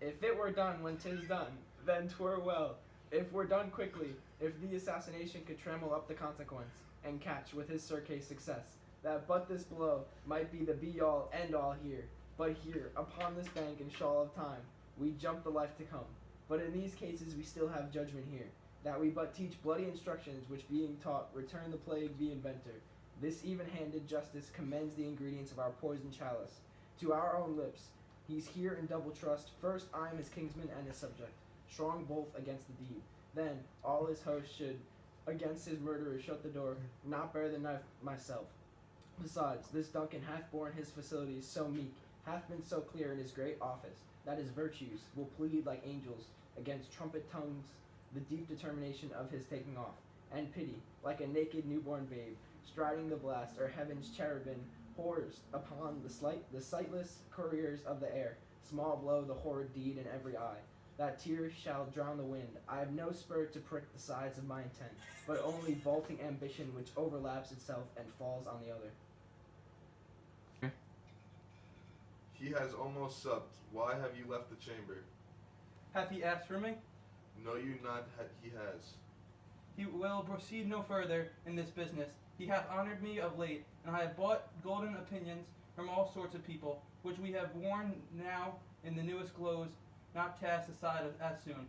If it were done when 'tis done, then 'twere well. If were done quickly, if the assassination could trammel up the consequence, and catch with his surcase success, that but this blow might be the be-all, end-all here. But here, upon this bank and shawl of time, we jump the life to come. But in these cases we still have judgment here, that we but teach bloody instructions, which being taught, return the plague the inventor. This even-handed justice commends the ingredients of our poison chalice to our own lips. He's here in double trust. First, I am his kinsman and his subject, strong both against the deed. Then, all his host should against his murderer shut the door, not bear the knife myself. Besides, this Duncan hath borne his facilities so meek, hath been so clear in his great office, that his virtues will plead like angels against trumpet tongues the deep determination of his taking off, and pity, like a naked newborn babe, striding the blast, or heaven's cherubim pours upon the sightless couriers of the air, small blow the horrid deed in every eye. That tear shall drown the wind. I have no spur to prick the sides of my intent, but only vaulting ambition which overlaps itself and falls on the other. He has almost supped. Why have you left the chamber? Hath he asked for me? Know you not he has. He will proceed no further in this business. He hath honored me of late, and I have bought golden opinions from all sorts of people, which we have worn now in the newest clothes, not cast aside as soon.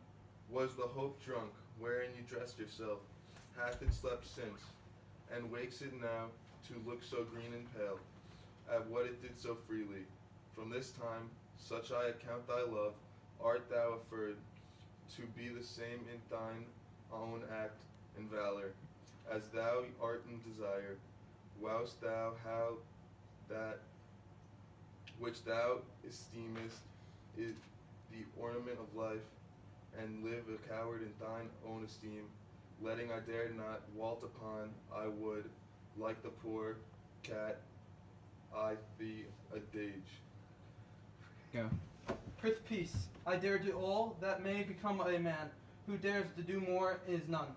Was the hope drunk, wherein you dressed yourself? Hath it slept since? And wakes it now to look so green and pale, at what it did so freely? From this time, such I account thy love, art thou affirmed to be the same in thine own act and valor, as thou art in desire, whilst thou how that which thou esteemest is the ornament of life, and live a coward in thine own esteem, letting I dare not waltz upon, I would, like the poor cat, I thee a dage. Go. With peace, I dare do all that may become a man. Who dares to do more is none.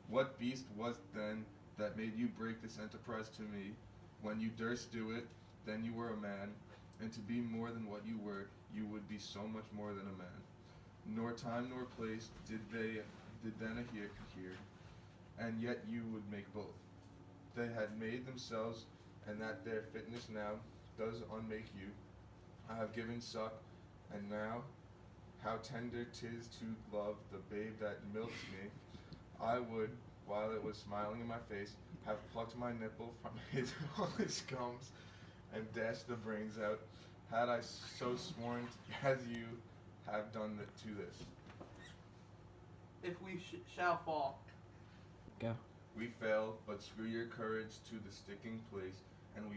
What beast was then that made you break this enterprise to me? When you durst do it, then you were a man, and to be more than what you were, you would be so much more than a man. Nor time nor place did then adhere here, and yet you would make both. They had made themselves, and that their fitness now does unmake you. I have given suck, and now how tender 'tis to love the babe that milks me. I would, while it was smiling in my face, have plucked my nipple from all his gums and dashed the brains out, had I so sworn as you have done to this. If we shall fall. Go. We fail, but screw your courage to the sticking place, and we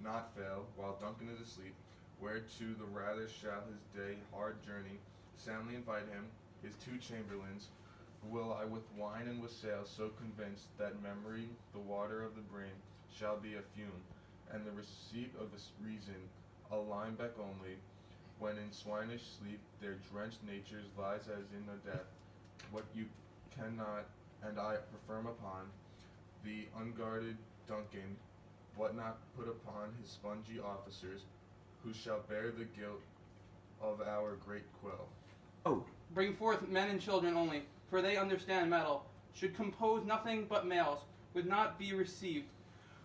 not fail, while Duncan is asleep, whereto the rather shall his day hard journey soundly invite him, his two chamberlains, will I with wine and with sail so convinced that memory, the water of the brain, shall be a fume, and the receipt of the reason a limebeck only, when in swinish sleep their drenched natures lies as in a death, what you cannot, and I affirm upon, the unguarded Duncan, what not put upon his spongy officers, who shall bear the guilt of our great quill. Oh. Bring forth men and children only, for they understand metal, should compose nothing but males, would not be received.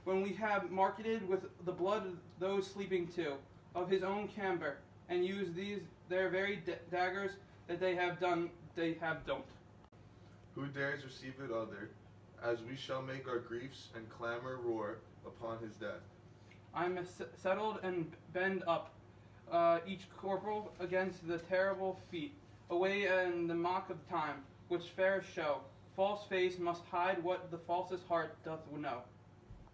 When we have marketed with the blood of those sleeping too, of his own camber, and use these their very daggers that they have don't. Who dares receive it other, as we shall make our griefs and clamor roar upon his death? I am settled and bend up, each corporal against the terrible feet, away in the mock of time, which fairest show. False face must hide what the falsest heart doth know.